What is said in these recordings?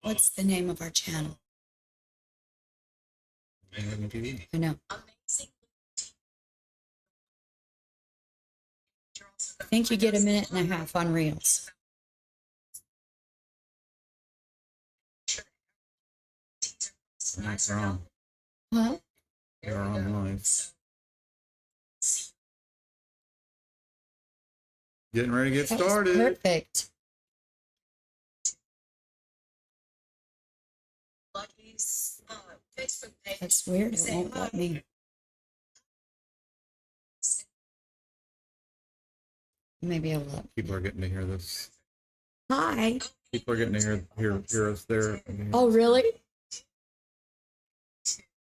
What's the name of our channel? I know. I think you get a minute and a half on Reels. That's wrong. Huh? You're on live. Getting ready to get started. Perfect. That's weird. It won't let me. Maybe I'll let. People are getting to hear this. Hi. People are getting to hear us there. Oh, really?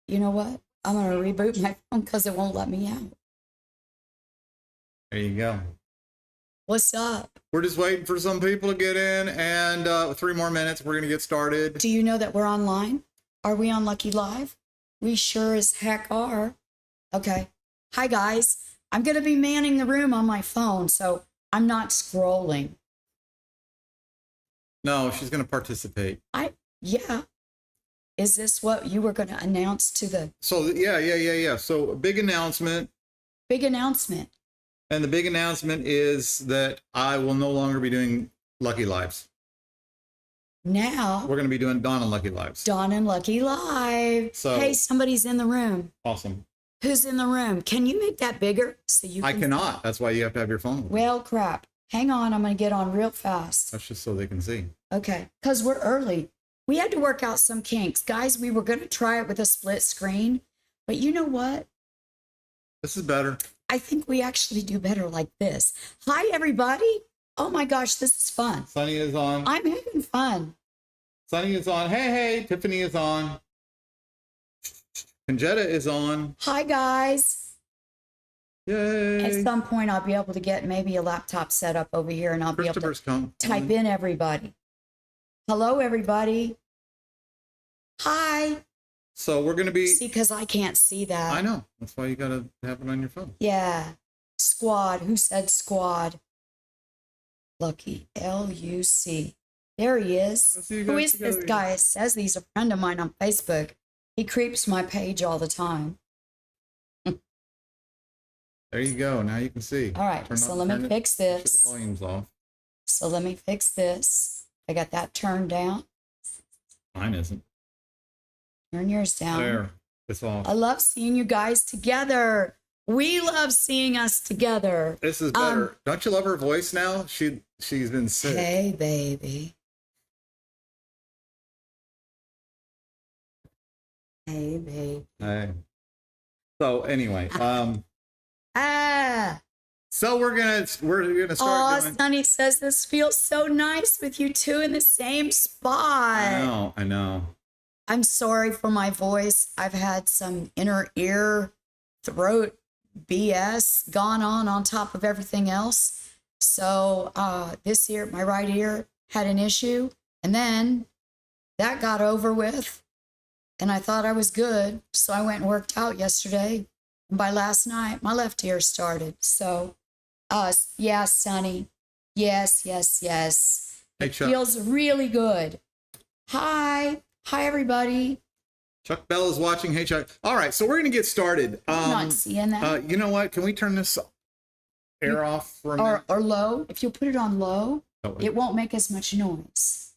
You know what? I'm going to reboot my phone because it won't let me out. There you go. What's up? We're just waiting for some people to get in, and 3 more minutes, we're going to get started. Do you know that we're online? Are we on Lucky Live? We sure as heck are. Okay. Hi, guys. I'm going to be manning the room on my phone, so I'm not scrolling. No, she's going to participate. Yeah. Is this what you were going to announce to the... So, yeah. So, a big announcement. Big announcement. And the big announcement is that I will no longer be doing Lucky Lives. Now... We're going to be doing Dawn and Lucky Lives. Dawn and Lucky Live. So, hey, somebody's in the room. Awesome. Who's in the room? Can you make that bigger so you can... I cannot. That's why you have to have your phone. Well, crap. Hang on. I'm going to get on real fast. That's just so they can see. Okay. Because we're early. We had to work out some kinks. Guys, we were going to try it with a split screen. But you know what? This is better. I think we actually do better like this. Hi, everybody. Oh, my gosh. This is fun. Sunny is on. I'm having fun. Sunny is on. Hey. Tiffany is on. Conjetta is on. Hi, guys. Yay. At some point, I'll be able to get maybe a laptop set up over here, and I'll be able to type in everybody. Hello, everybody. Hi. So we're going to be... See, because I can't see that. I know. That's why you got to have it on your phone. Yeah. Squad. Who said squad? Lucky. L-U-C. There he is. Who is this guy? It says he's a friend of mine on Facebook. He creeps my page all the time. There you go. Now you can see. All right. So let me fix this. The volume's off. So let me fix this. I got that turned down. Mine isn't. Turn yours down. There. It's off. I love seeing you guys together. We love seeing us together. This is better. Don't you love her voice now? She's been sick. Hey, baby. Hey, baby. Hey. So anyway, so we're gonna start. Oh, Sunny says this feels so nice with you two in the same spot. I know. I'm sorry for my voice. I've had some inner ear, throat BS gone on top of everything else. So this ear, my right ear, had an issue, and then that got over with, and I thought I was good. So I went and worked out yesterday. And by last night, my left ear started. So, yeah, Sonny. Yes. Hey, it feels really good. Hi, everybody. Chuck Bell is watching. Hey, Chuck. All right, so we're going to get started. I'm not seeing that. You know what? Can we turn this air off for a minute? Or low. If you put it on low, it won't make as much noise.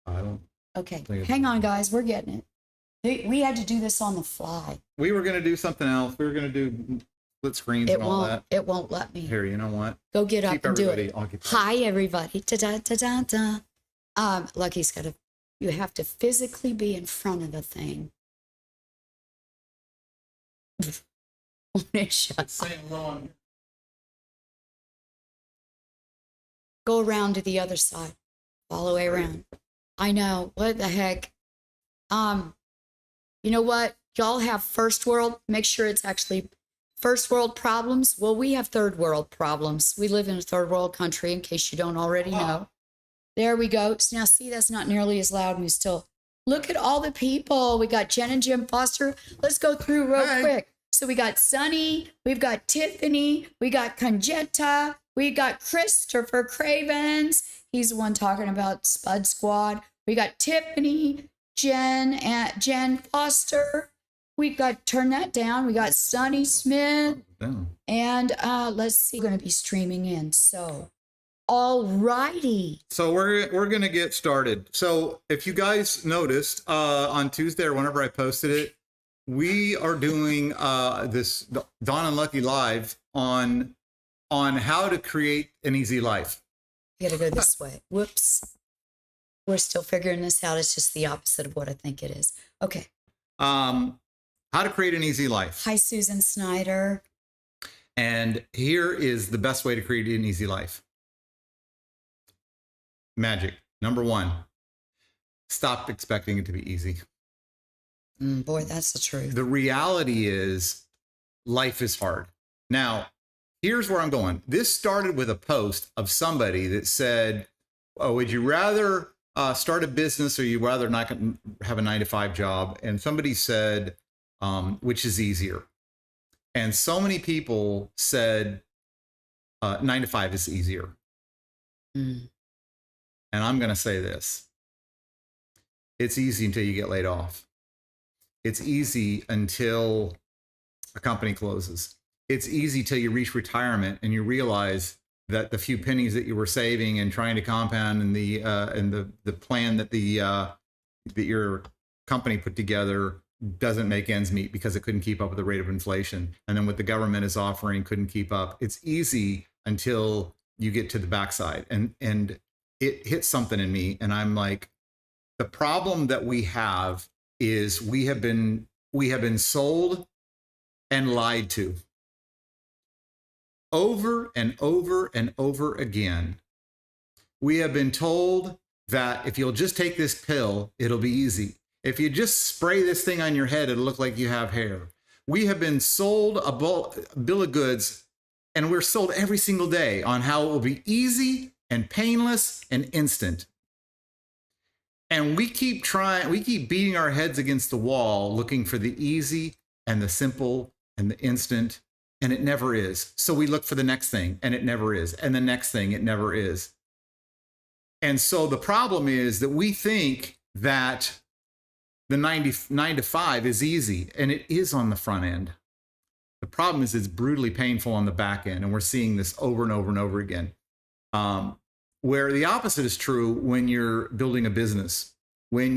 I don't. Okay, hang on, guys. We're getting it. We had to do this on the fly. We were going to do something else. We were going to do split screens and all that. It won't let me. Here, you know what? Go get up and do it. I'll get Hi, everybody. Da-da-da-da-da. Lucky's got to, you have to physically be in front of the thing. Go around to the other side. All the way around. I know. What the heck? You know what? Y'all have first world. Make sure it's actually first world problems. Well, we have third world problems. We live in a third world country, in case you don't already know. There we go. Now, see, that's not nearly as loud. And we still look at all the people. We got Jen and Jim Foster. Let's go through real quick. So we got Sunny, we've got Tiffany, we got Conjetta, we got Christopher Cravens. He's the one talking about Spud Squad. We got Tiffany, Jen Foster. We got, turn that down. We got Sunny Smith. And let's see, we're going to be streaming in. So, all righty. So we're going to get started. So if you guys noticed on Tuesday or whenever I posted it, we are doing this Dawn and Lucky Live on how to create an easy life. You got to go this way. Whoops. We're still figuring this out. It's just the opposite of what I think it is. Okay. How to create an easy life. Hi, Susan Snyder. And here is the best way to create an easy life. Magic. Number one, stop expecting it to be easy. Boy, that's the truth. The reality is life is hard. Now, here's where I'm going. This started with a post of somebody that said, oh, would you rather start a business or you'd rather not have a 9-to-5 job? And somebody said, which is easier? And so many people said 9-to-5 is easier. And I'm going to say this. It's easy until you get laid off. It's easy until a company closes. It's easy till you reach retirement and you realize that the few pennies that you were saving and trying to compound and the plan that that your company put together doesn't make ends meet because it couldn't keep up with the rate of inflation. And then what the government is offering couldn't keep up. It's easy until you get to the backside. And it hits something in me. And I'm like, the problem that we have is we have been sold and lied to over and over and over again. We have been told that if you'll just take this pill, it'll be easy. If you just spray this thing on your head, it'll look like you have hair. We have been sold a bill of goods, and we're sold every single day on how it will be easy and painless and instant. And we keep beating our heads against the wall looking for the easy and the simple and the instant, and it never is. So we look for the next thing, and it never is. And the next thing, it never is. And so the problem is that we think that the 9-to-5 is easy, and it is on the front end. The problem is it's brutally painful on the back end, and we're seeing this over and over and over again. Where the opposite is true when you're building a business. And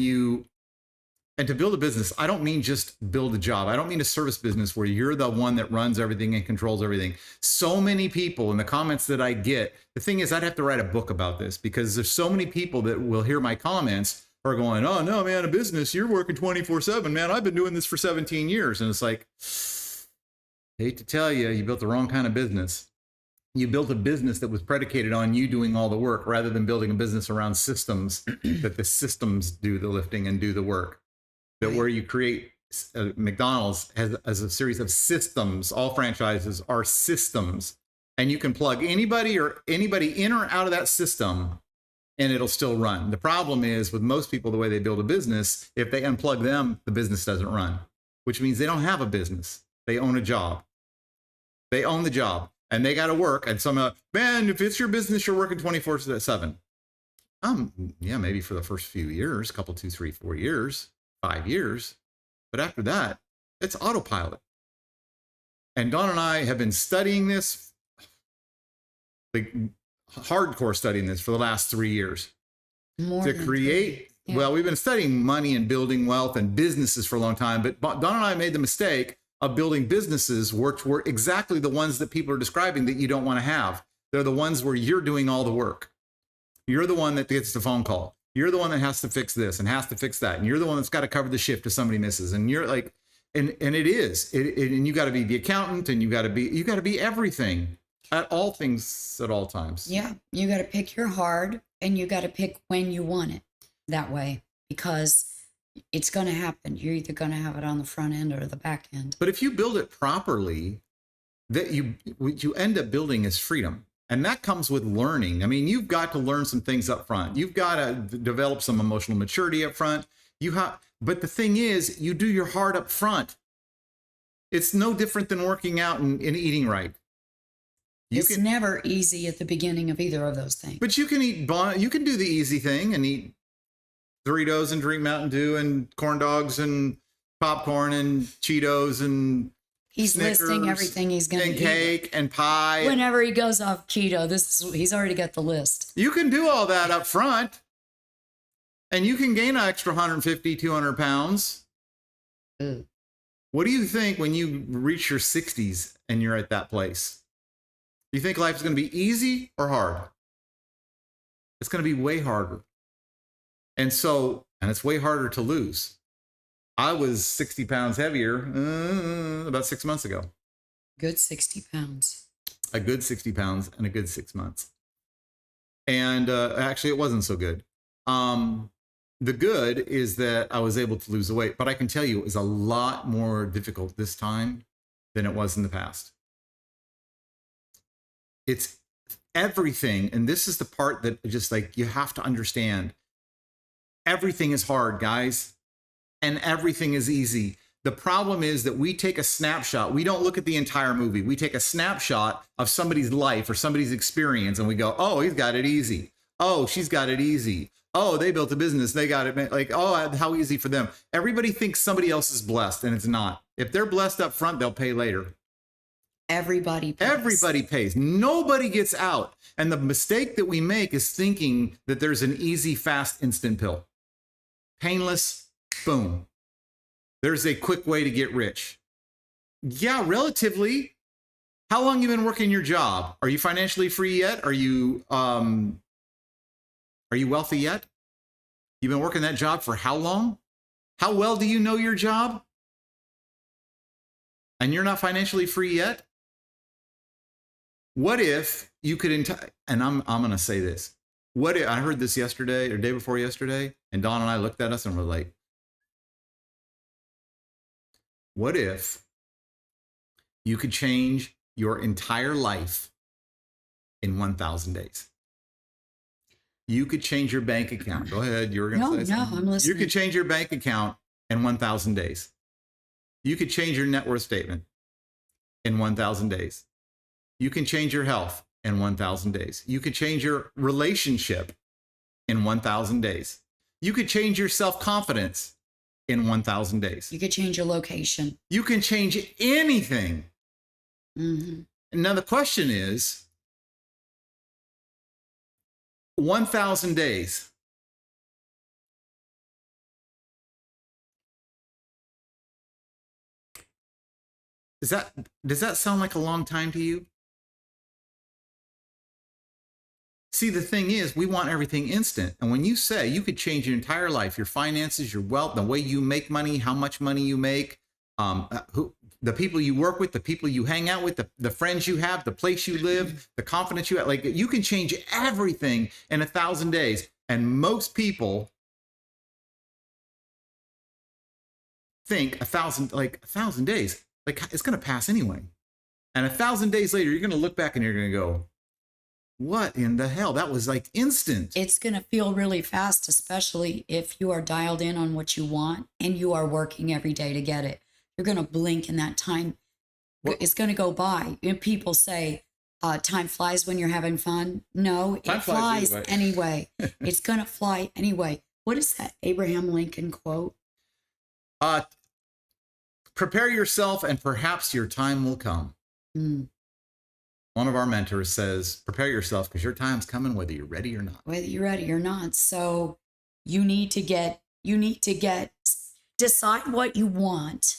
to build a business, I don't mean just build a job. I don't mean a service business where you're the one that runs everything and controls everything. So many people in the comments that I get, the thing is, I'd have to write a book about this because there's so many people that will hear my comments are going, oh no, man, a business, you're working 24/7, man. I've been doing this for 17 years. And it's like, hate to tell you, you built the wrong kind of business. You built a business that was predicated on you doing all the work rather than building a business around systems that the systems do the lifting and do the work. That where you create McDonald's as a series of systems, all franchises are systems, and you can plug anybody in or out of that system and it'll still run. The problem is with most people, the way they build a business, if they unplug them, the business doesn't run, which means they don't have a business. They own a job. They own the job. And they got to work. And some, man, if it's your business, you're working 24/7. Yeah, maybe for the first few years, couple, 2, 3, 4 years, 5 years. But after that, it's autopilot. And Dawn and I have been studying this, like hardcore studying this for the last 3 years. To create, yeah. Well, we've been studying money and building wealth and businesses for a long time. But Dawn and I made the mistake of building businesses which were exactly the ones that people are describing that you don't want to have. They're the ones where you're doing all the work. You're the one that gets the phone call. You're the one that has to fix this and has to fix that. And you're the one that's got to cover the shift if somebody misses. And you're like, and it is, and you got to be the accountant, and you got to be everything at all things at all times. Yeah. You got to pick your hard, and you got to pick when you want it that way, because it's going to happen. You're either going to have it on the front end or the back end. But if you build it properly, what you end up building is freedom. And that comes with learning. I mean, you've got to learn some things up front. You've got to develop some emotional maturity up front. But the thing is, you do your hard up front. It's no different than working out and eating right. It's never easy at the beginning of either of those things. But you can you can do the easy thing and eat Doritos and drink Mountain Dew and corn dogs and popcorn and Cheetos and he's Snickers listing everything he's going to eat. And cake and pie. Whenever he goes off keto, he's already got the list. You can do all that up front. And you can gain an extra 150, 200 pounds. Ooh. What do you think when you reach your 60s and you're at that place? Do you think life is going to be easy or hard? It's going to be way harder. And it's way harder to lose. I was 60 pounds heavier about 6 months ago. Good 60 pounds. A good 60 pounds and a good 6 months. And actually, it wasn't so good. The good is that I was able to lose the weight, but I can tell you it was a lot more difficult this time than it was in the past. It's everything. And this is the part that just like you have to understand. Everything is hard, guys, and everything is easy. The problem is that we take a snapshot. We don't look at the entire movie. We take a snapshot of somebody's life or somebody's experience and we go, oh, he's got it easy. Oh, she's got it easy. Oh, they built a business. They got it. Like, oh, how easy for them. Everybody thinks somebody else is blessed and it's not. If they're blessed up front, they'll pay later. Everybody pays. Everybody pays. Nobody gets out. And the mistake that we make is thinking that there's an easy, fast, instant pill. Painless, boom. There's a quick way to get rich. Yeah, relatively. How long you been working your job? Are you financially free yet? Are you wealthy yet? You've been working that job for how long? How well do you know your job? And you're not financially free yet? What if you could, and I'm going to say this. What if, I heard this yesterday or day before yesterday, and Dawn and I looked at us and were like, what if you could change your entire life in 1,000 days? You could change your bank account. Go ahead. You were going to say something. No, I'm listening. You could change your bank account in 1,000 days. You could change your net worth statement in 1,000 days. You can change your health in 1,000 days. You could change your relationship in 1,000 days. You could change your self-confidence in 1,000 days. You could change your location. You can change anything. Mm-hmm. Now the question is, 1,000 days. Does that sound like a long time to you? See, the thing is, we want everything instant. And when you say you could change your entire life, your finances, your wealth, the way you make money, how much money you make, the people you work with, the people you hang out with, the friends you have, the place you live, the confidence you have, like you can change everything in 1,000 days. And most people think 1,000 days, like it's going to pass anyway. And 1,000 days later, you're going to look back and you're going to go, what in the hell? That was like instant. It's going to feel really fast, especially if you are dialed in on what you want and you are working every day to get it. You're going to blink and that time, it's going to go by. And people say, time flies when you're having fun. No, it flies anyway. It's going to fly anyway. What is that Abraham Lincoln quote? Prepare yourself and perhaps your time will come. Mm. One of our mentors says, prepare yourself because your time's coming whether you're ready or not. Whether you're ready or not. So you need to decide what you want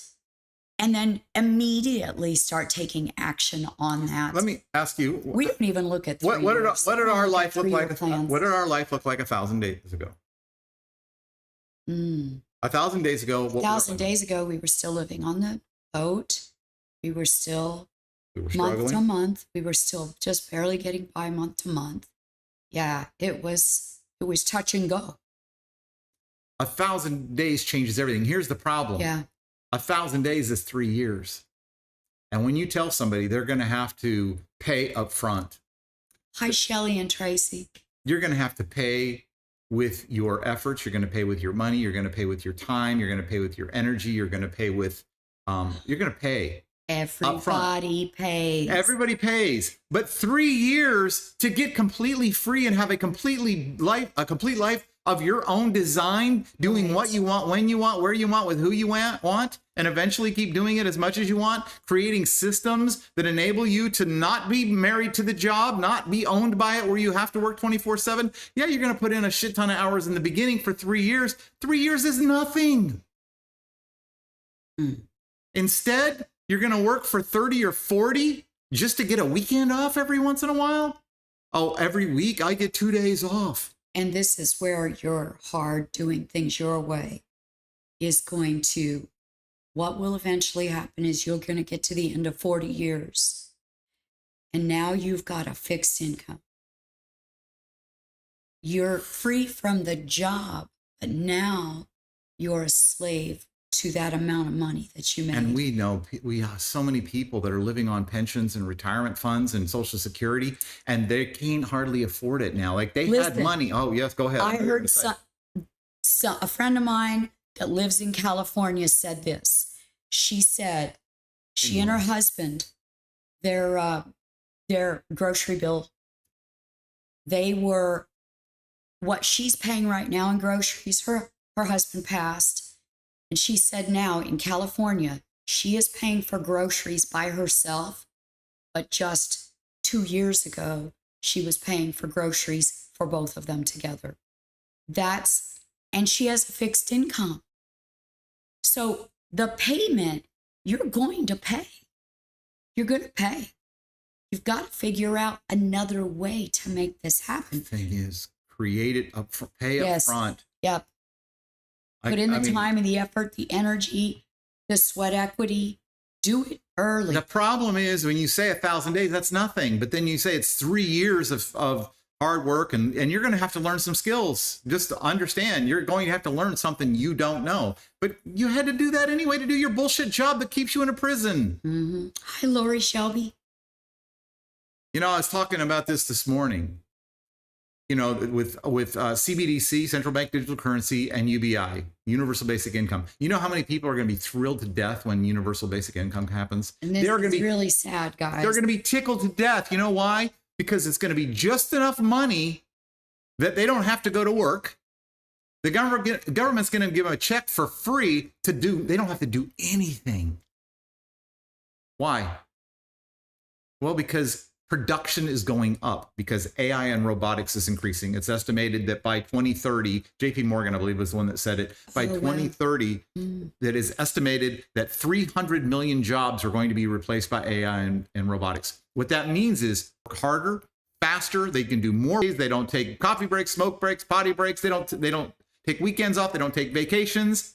and then immediately start taking action on that. Let me ask you. We don't even look at what did our life look like? Plans. What did our life look like 1,000 days ago? 1,000 days ago. 1,000 days ago, we were still living on the boat. We were still struggling. Month to month. We were still just barely getting by month to month. Yeah, it was touch and go. 1,000 days changes everything. Here's the problem. Yeah. 1,000 days is 3 years. And when you tell somebody they're going to have to pay up front. Hi, Shelly and Tracy. You're going to have to pay with your efforts. You're going to pay with your money. You're going to pay with your time. You're going to pay with your energy. You're going to pay with you're going to pay. Everybody pays. Everybody pays, but 3 years to get completely free and have a complete life of your own design, doing what you want, when you want, where you want, with who you want, and eventually keep doing it as much as you want, creating systems that enable you to not be married to the job, not be owned by it where you have to work 24/7. Yeah, you're going to put in a shit ton of hours in the beginning for 3 years. 3 years is nothing. Instead, you're going to work for 30 or 40 just to get a weekend off every once in a while? Oh, every week I get 2 days off. And this is where your hard doing things your way is going to, what will eventually happen is you're going to get to the end of 40 years. And now you've got a fixed income. You're free from the job, but now you're a slave to that amount of money that you made. And we know we have so many people that are living on pensions and retirement funds and Social Security, and they can't hardly afford it now. Like they had money. Oh, yes, go ahead. I heard a friend of mine that lives in California said this. She said she and her husband, their grocery bill, they were what she's paying right now in groceries. Her husband passed. And she said now in California, she is paying for groceries by herself, but just 2 years ago, she was paying for groceries for both of them together. And she has a fixed income. So the payment, you're going to pay. You're going to pay. You've got to figure out another way to make this happen. The thing is, create it up, pay up front. Yep. Put in the time and the effort, the energy, the sweat equity. Do it early. The problem is when you say 1,000 days, that's nothing. But then you say it's 3 years of hard work, and you're going to have to learn some skills. Just to understand, you're going to have to learn something you don't know. But you had to do that anyway to do your bullshit job that keeps you in a prison. Mm-hmm. Hi, Lori Shelby. You know, I was talking about this morning. You know, with CBDC, central bank digital currency, and UBI, universal basic income. You know how many people are going to be thrilled to death when universal basic income happens? And this is really sad, guys. They're going to be tickled to death. You know why? Because it's going to be just enough money that they don't have to go to work. The government's going to give them a check for free to do. They don't have to do anything. Why? Well, because production is going up, because AI and robotics is increasing. It's estimated that by 2030, JP Morgan, I believe, was the one that said it, by 2030, that is estimated that 300 million jobs are going to be replaced by AI and robotics. What that means is work harder, faster, they can do more. They don't take coffee breaks, smoke breaks, potty breaks. They don't take weekends off. They don't take vacations.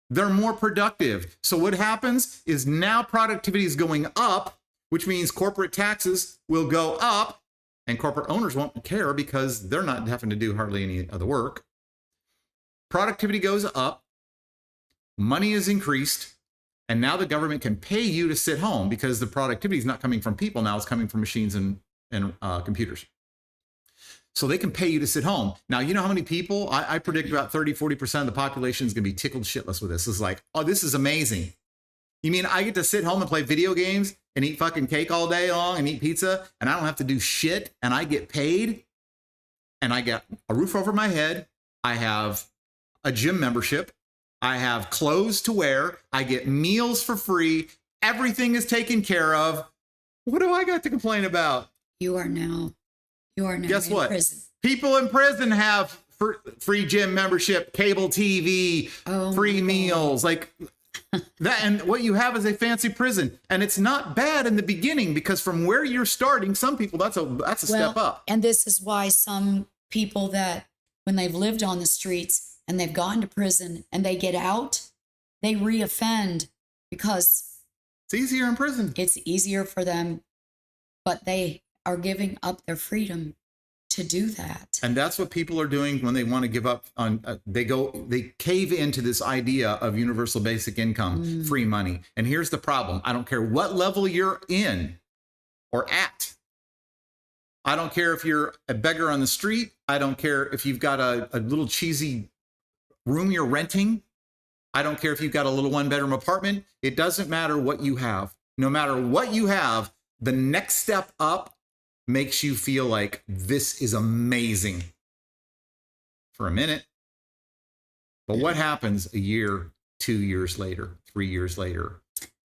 They're more productive. So what happens is now productivity is going up, which means corporate taxes will go up and corporate owners won't care because they're not having to do hardly any other work. Productivity goes up, money is increased, and now the government can pay you to sit home because the productivity is not coming from people now, it's coming from machines and computers. So they can pay you to sit home. Now, you know how many people? I predict about 30-40% of the population is going to be tickled shitless with this. It's like, oh, this is amazing. You mean I get to sit home and play video games and eat fucking cake all day long and eat pizza, and I don't have to do shit, and I get paid, and I get a roof over my head, I have a gym membership, I have clothes to wear, I get meals for free, everything is taken care of. What do I got to complain about? You are now Guess in what? prison. People in prison have free gym membership, cable TV, free meals, like that. And what you have is a fancy prison, and it's not bad in the beginning because from where you're starting, some people that's a step up. And this is why some people that when they've lived on the streets and they've gone to prison and they get out, they reoffend because it's easier in prison. It's easier for them, but they are giving up their freedom to do that. And that's what people are doing when they want to give up on, they cave into this idea of universal basic income, free money. And here's the problem. I don't care what level you're in or at. I don't care if you're a beggar on the street. I don't care if you've got a little cheesy room you're renting. I don't care if you've got a little 1-bedroom apartment. It doesn't matter what you have. No matter what you have, the next step up makes you feel like this is amazing for a minute. But what happens a year, 2 years later, 3 years later?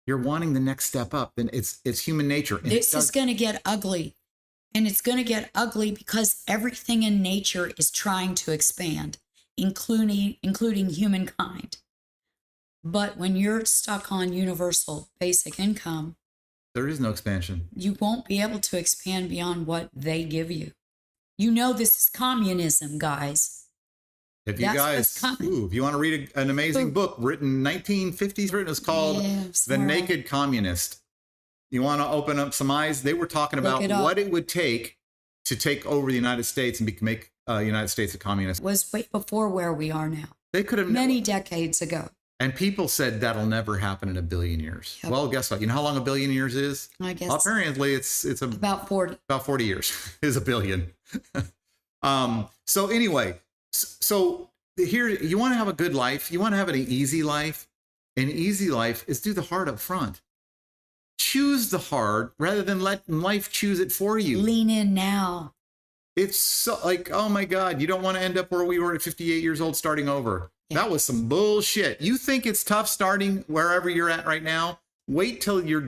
You're wanting the next step up. Then it's human nature. And this is going to get ugly. And it's going to get ugly because everything in nature is trying to expand, including humankind. But when you're stuck on universal basic income, there is no expansion. You won't be able to expand beyond what they give you. You know this is communism, guys. If you if you want to read an amazing book written 1950s, it's called The Naked Communist. You want to open up some eyes? They were talking about what it would take to take over the United States and make the United States a communist. It was way before where we are now. They could have many decades ago. And people said that'll never happen in a billion years. Yep. Well, guess what? You know how long a billion years is? I guess. Well, apparently it's about 40. About 40 years is a billion. So anyway, so here, you want to have a good life. You want to have an easy life. An easy life is do the hard up front. Choose the hard rather than let life choose it for you. Lean in now. It's so like, oh my God, you don't want to end up where we were at 58 years old starting over. Yeah. That was some bullshit. You think it's tough starting wherever you're at right now? Wait till your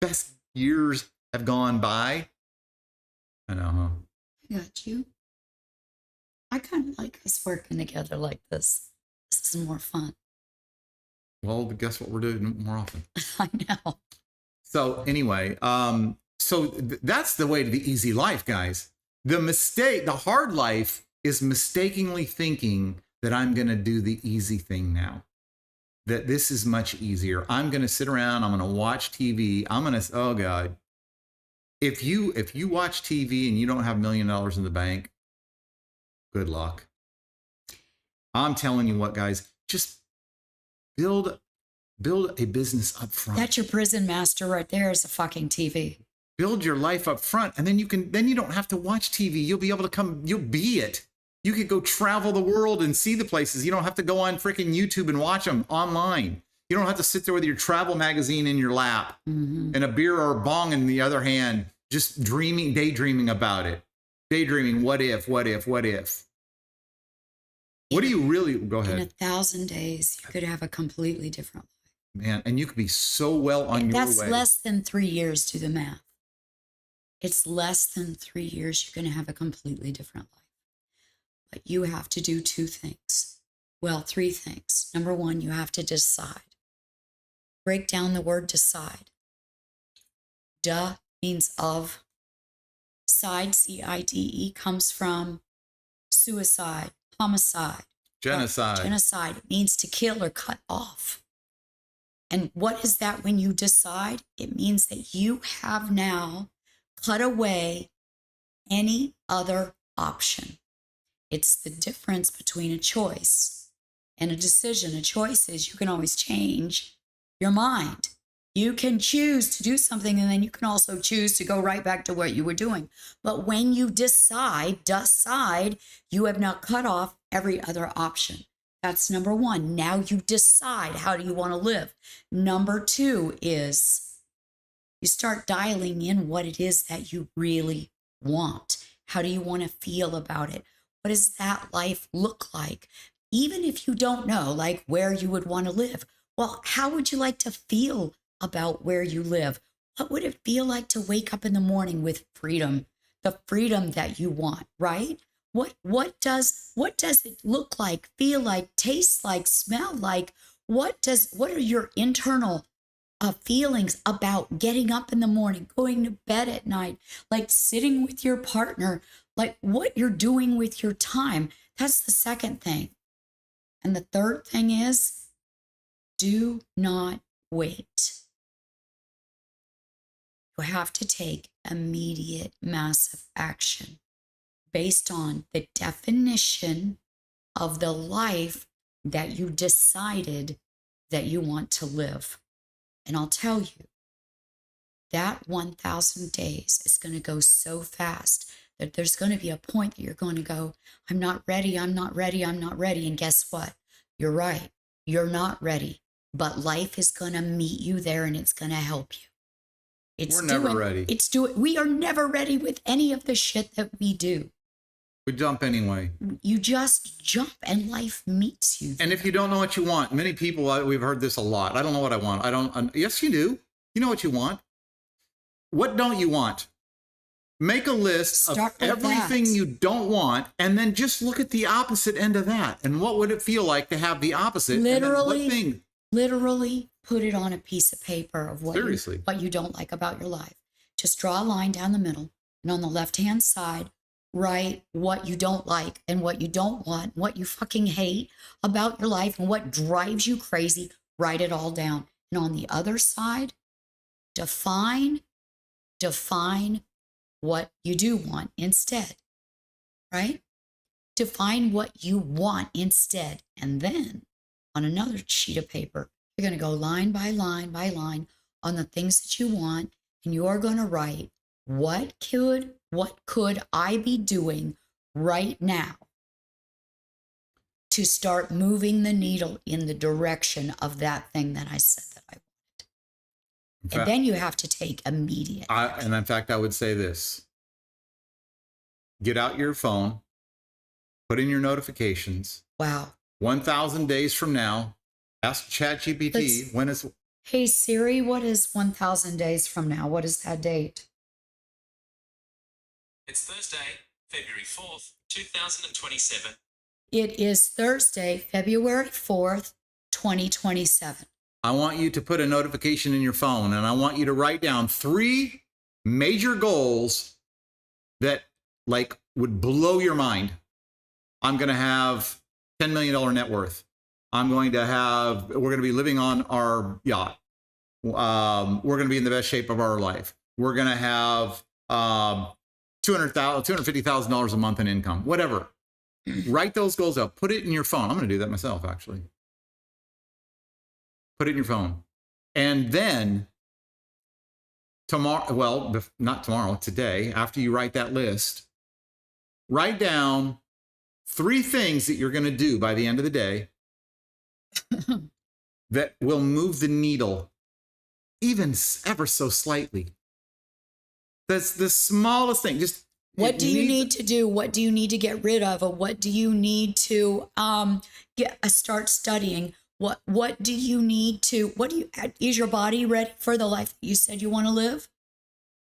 best years have gone by. I know, huh? I got you. I kind of like us working together like this. This is more fun. Well, guess what we're doing more often? I know. So anyway, that's the way to the easy life, guys. The hard life is mistakenly thinking that I'm going to do the easy thing now, that this is much easier. I'm going to sit around. I'm going to watch TV. Oh God. If you watch TV and you don't have $1 million in the bank, good luck. I'm telling you what, guys, just build a business up front. That's your prison master right there is a fucking TV. Build your life up front. And then you don't have to watch TV. You'll be able to you'll be it. You could go travel the world and see the places. You don't have to go on freaking YouTube and watch them online. You don't have to sit there with your travel magazine in your lap and a beer or a bong in the other hand, just daydreaming about it. Daydreaming, what if? What do you really, go ahead. In 1,000 days, you could have a completely different life. Man, and you could be so well on your way. That's less than 3 years to the math. It's less than 3 years, you're going to have a completely different life. But you have to do 2 things. Well, 3 things. Number 1, you have to decide. Break down the word decide. Duh means of. Side, C-I-D-E, comes from suicide, homicide. Genocide. Genocide. It means to kill or cut off. And what is that when you decide? It means that you have now cut away any other option. It's the difference between a choice and a decision. A choice is you can always change your mind. You can choose to do something, and then you can also choose to go right back to what you were doing. But when you decide, you have now cut off every other option. That's number 1. Now you decide, how do you want to live? Number 2 is you start dialing in what it is that you really want. How do you want to feel about it? What does that life look like? Even if you don't know, like where you would want to live. Well, how would you like to feel about where you live? What would it feel like to wake up in the morning with freedom? The freedom that you want, right? What does it look like, feel like, taste like, smell like? What are your internal feelings about getting up in the morning, going to bed at night, like sitting with your partner, like what you're doing with your time? That's the second thing. And the third thing is, do not wait. You have to take immediate, massive action based on the definition of the life that you decided that you want to live. And I'll tell you, that 1,000 days is going to go so fast that there's going to be a point that you're going to go, I'm not ready. And guess what? You're right. You're not ready, but life is going to meet you there and it's going to help you. We're never ready. We are never ready with any of the shit that we do. We jump anyway. You just jump and life meets you. And if you don't know what you want, many people, we've heard this a lot. I don't know what I want. Yes, you do. You know what you want. What don't you want? Make a list of everything you don't want, and then just look at the opposite end of that. And what would it feel like to have the opposite? Literally put it on a piece of paper of what you don't like about your life. Just draw a line down the middle, and on the left-hand side, write what you don't like and what you don't want, what you fucking hate about your life and what drives you crazy. Write it all down. And on the other side, define what you do want instead, right? Define what you want instead. And then on another sheet of paper, you're going to go line by line by line on the things that you want. And you're going to write, what could I be doing right now to start moving the needle in the direction of that thing that I said that I wanted? And then you have to take immediate action. And in fact, I would say this. Get out your phone, put in your notifications. Wow. 1,000 days from now, ask ChatGPT when is... Hey Siri, what is 1,000 days from now? What is that date? It's Thursday, February 4th, 2027. It is Thursday, February 4th, 2027. I want you to put a notification in your phone, and I want you to write down 3 major goals that would blow your mind. I'm going to have $10 million net worth. We're going to be living on our yacht. We're going to be in the best shape of our life. We're going to have $250,000 a month in income, whatever. Write those goals up. Put it in your phone. I'm going to do that myself, actually. Put it in your phone. And then tomorrow, well, not tomorrow, today, after you write that list, write down 3 things that you're going to do by the end of the day that will move the needle even ever so slightly. That's the smallest thing. Just what do you need to do? What do you need to get rid of? Or what do you need to start studying? What do you need to, is your body ready for the life that you said you want to live?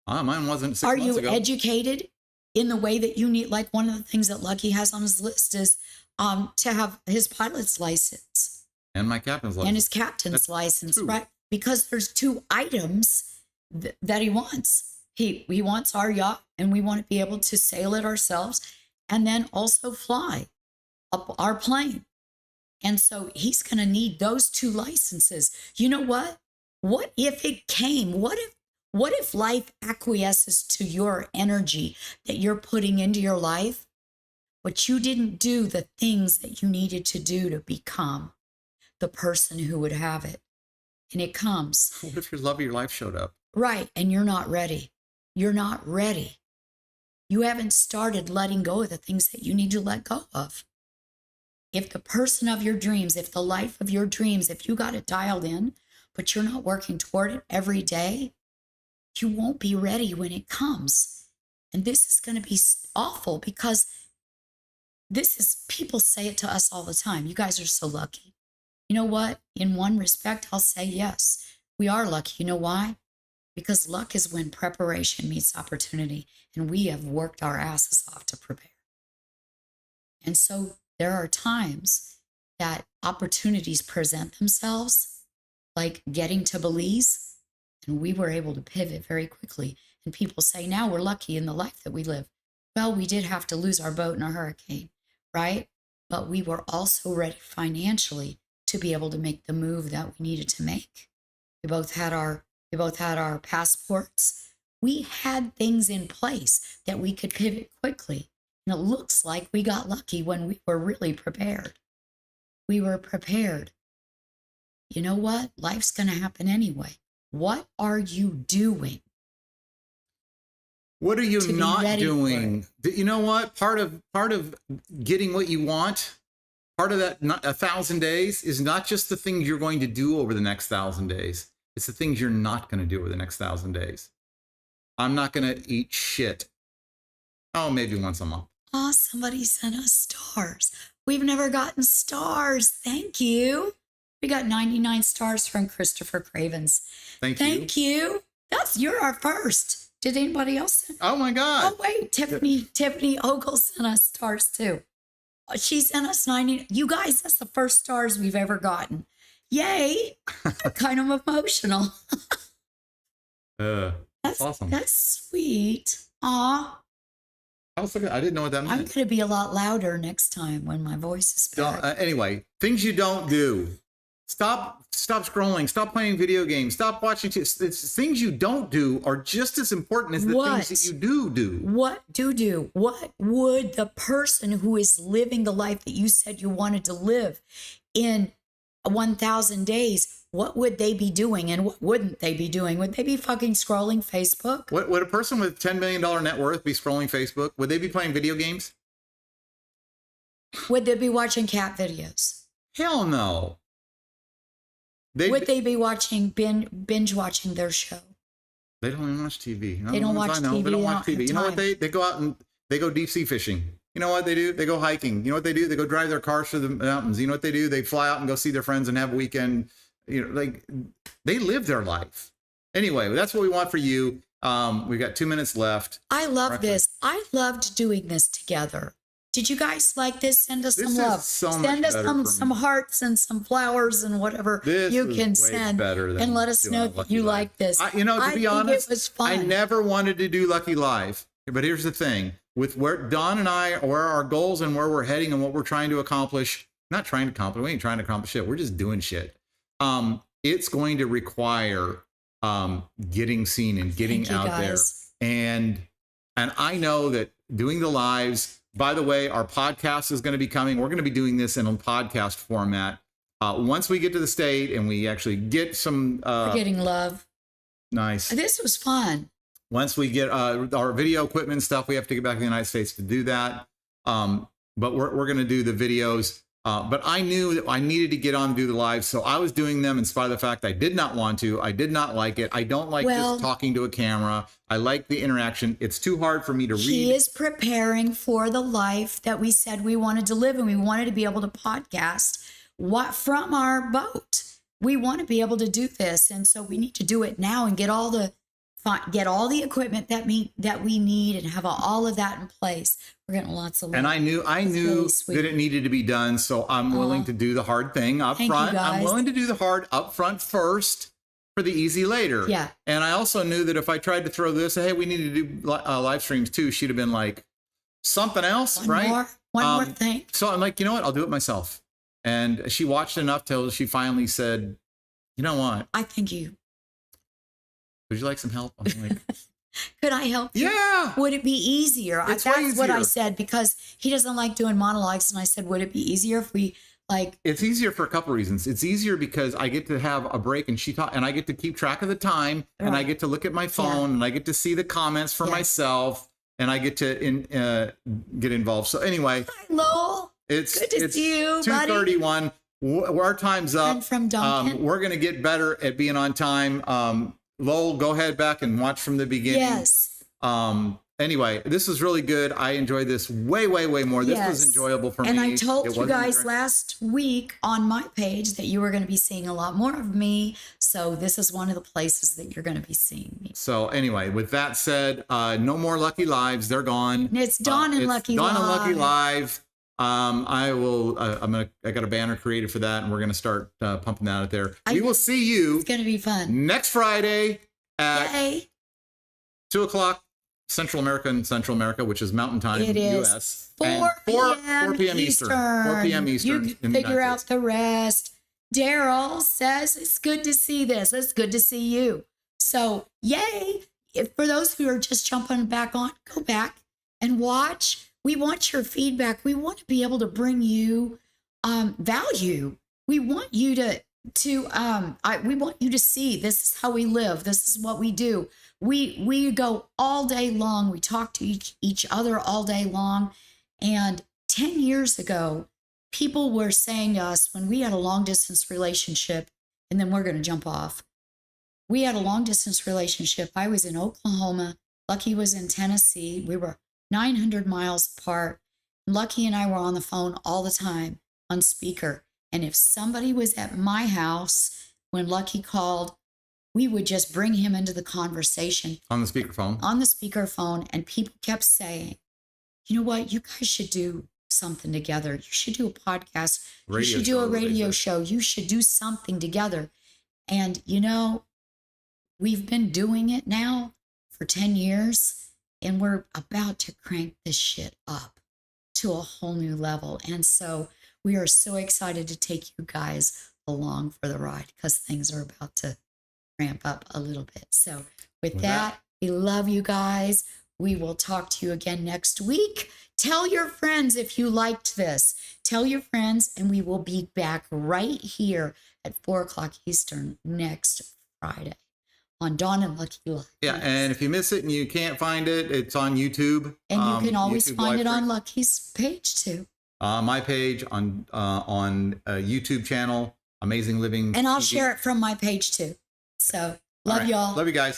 Mine wasn't 6 months ago. Are you educated in the way that you need? Like one of the things that Lucky has on his list is to have his pilot's license. And my captain's license. And his captain's license, right? Because there's 2 items that he wants. He wants our yacht, and we want to be able to sail it ourselves and then also fly up our plane. And so he's going to need those 2 licenses. You know what? What if it came? What if life acquiesces to your energy that you're putting into your life, but you didn't do the things that you needed to do to become the person who would have it? And it comes. What if your love of your life showed up? Right. And you're not ready. You're not ready. You haven't started letting go of the things that you need to let go of. If the person of your dreams, if the life of your dreams, if you got it dialed in, but you're not working toward it every day, you won't be ready when it comes. And this is going to be awful because people say it to us all the time. You guys are so lucky. You know what? In one respect, I'll say yes, we are lucky. You know why? Because luck is when preparation meets opportunity, and we have worked our asses off to prepare. And so there are times that opportunities present themselves, like getting to Belize, and we were able to pivot very quickly. And people say, now we're lucky in the life that we live. Well, we did have to lose our boat in a hurricane, right? But we were also ready financially to be able to make the move that we needed to make. We both had our passports. We had things in place that we could pivot quickly. And it looks like we got lucky when we were really prepared. We were prepared. You know what? Life's going to happen anyway. What are you doing? What are you not doing? You know what? Part of getting what you want part of that 1,000 days is not just the things you're going to do over the next 1,000 days. It's the things you're not going to do over the next 1,000 days. I'm not going to eat shit. Oh, maybe once a month. Oh, somebody sent us stars. We've never gotten stars. Thank you. We got 99 stars from Christopher Cravens. Thank you. Thank you. You're our first. Did anybody else send? Oh my God. Oh, wait. Tiffany Ogle sent us stars too. She sent us 90. You guys, that's the first stars we've ever gotten. Yay. I'm kind of emotional. That's awesome. That's sweet. Aw. I didn't know what that meant. I'm going to be a lot louder next time when my voice is back. Anyway, things you don't do. Stop scrolling. Stop playing video games. Stop watching. Things you don't do are just as important as the things that you do. What do? What would the person who is living the life that you said you wanted to live in 1,000 days, what would they be doing and what wouldn't they be doing? Would they be fucking scrolling Facebook? Would a person with $10 million net worth be scrolling Facebook? Would they be playing video games? Would they be watching cat videos? Hell no. Would they be watching binge watching their show? They don't even watch TV. They don't watch TV. They don't watch TV. You know what? They go out and they go deep sea fishing. You know what they do? They go hiking. You know what they do? They go drive their cars through the mountains. You know what they do? They fly out and go see their friends and have a weekend. You know, like they live their life. Anyway, that's what we want for you. We've got 2 minutes left. I love this. I loved doing this together. Did you guys like this? Send us some love. Send us some hearts and some flowers and whatever you can send. And let us know that you like this. To be honest, it was fun. I never wanted to do Lucky Live. But here's the thing. With where Don and I, where our goals and where we're heading and what we're trying to accomplish, we ain't trying to accomplish shit. We're just doing shit. It's going to require getting seen and getting out there. And I know that doing the lives, by the way, our podcast is going to be coming. We're going to be doing this in a podcast format. Once we get to the state and we actually get some... getting love. Nice. This was fun. Once we get our video equipment and stuff, we have to get back to the United States to do that. But we're going to do the videos. But I knew that I needed to get on and do the live. So I was doing them in spite of the fact I did not want to. I did not like it. I don't like just talking to a camera. I like the interaction. It's too hard for me to read. He is preparing for the life that we said we wanted to live, and we wanted to be able to podcast from our boat. We want to be able to do this. And so we need to do it now and get all the equipment that we need and have all of that in place. We're getting lots of love. And I knew that it needed to be done. So I'm willing to do the hard thing up front. I'm willing to do the hard up front first for the easy later. Yeah. And I also knew that if I tried to throw this, hey, we need to do live streams too, she'd have been like, something else, right? One more thing. So I'm like, you know what? I'll do it myself. And she watched enough till she finally said, you know what? I think you. Would you like some help? I'm like, could I help you? Yeah. Would it be easier? That's what I said, because he doesn't like doing monologues. And I said, would it be easier if we it's easier for a couple of reasons. It's easier because I get to have a break and and I get to keep track of the time and I get to look at my phone and I get to see the comments for myself and I get to get involved. So anyway, hi, Lowell. It's good to see you, 2:31. Our time's up. I'm from Duncan. We're going to get better at being on time. Lowell, go ahead back and watch from the beginning. Yes. Anyway, this was really good. I enjoyed this way, way, way more. This was enjoyable for me. And I told you guys last week on my page that you were going to be seeing a lot more of me. So this is one of the places that you're going to be seeing me. So anyway, with that said, no more Lucky Lives. They're gone. It's Dawn and Lucky Live. Dawn and Lucky Live. I got a banner created for that and we're going to start pumping that out there. We will see you. It's going to be fun. Next Friday at 2:00 Central America, which is Mountain Time in the U.S. 4 p.m. Eastern. 4 p.m. Eastern. You can figure out the rest. Daryl says it's good to see this. It's good to see you. So, yay. For those who are just jumping back on, go back and watch. We want your feedback. We want to be able to bring you value. We want you we want you to see this is how we live. This is what we do. We go all day long. We talk to each other all day long. And 10 years ago, people were saying to us when we had a long distance relationship, and then we're going to jump off. We had a long distance relationship. I was in Oklahoma. Lucky was in Tennessee. We were 900 miles apart. Lucky and I were on the phone all the time on speaker. And if somebody was at my house when Lucky called, we would just bring him into the conversation. On the speakerphone. On the speakerphone. And people kept saying, you know what? You guys should do something together. You should do a podcast. You should do a radio show. You should do something together. And, you know, we've been doing it now for 10 years, and we're about to crank this shit up to a whole new level. And so we are so excited to take you guys along for the ride because things are about to ramp up a little bit. So with that, we love you guys. We will talk to you again next week. Tell your friends if you liked this. Tell your friends, and we will be back right here at 4 o'clock Eastern next Friday on Dawn and Lucky Live. Yeah, and if you miss it and you can't find it, it's on YouTube. And you can always YouTube find it on Livestream. Lucky's page too. My page on YouTube channel, Amazing Living. And I'll TV. share it from my page too. So love y'all. Love you guys.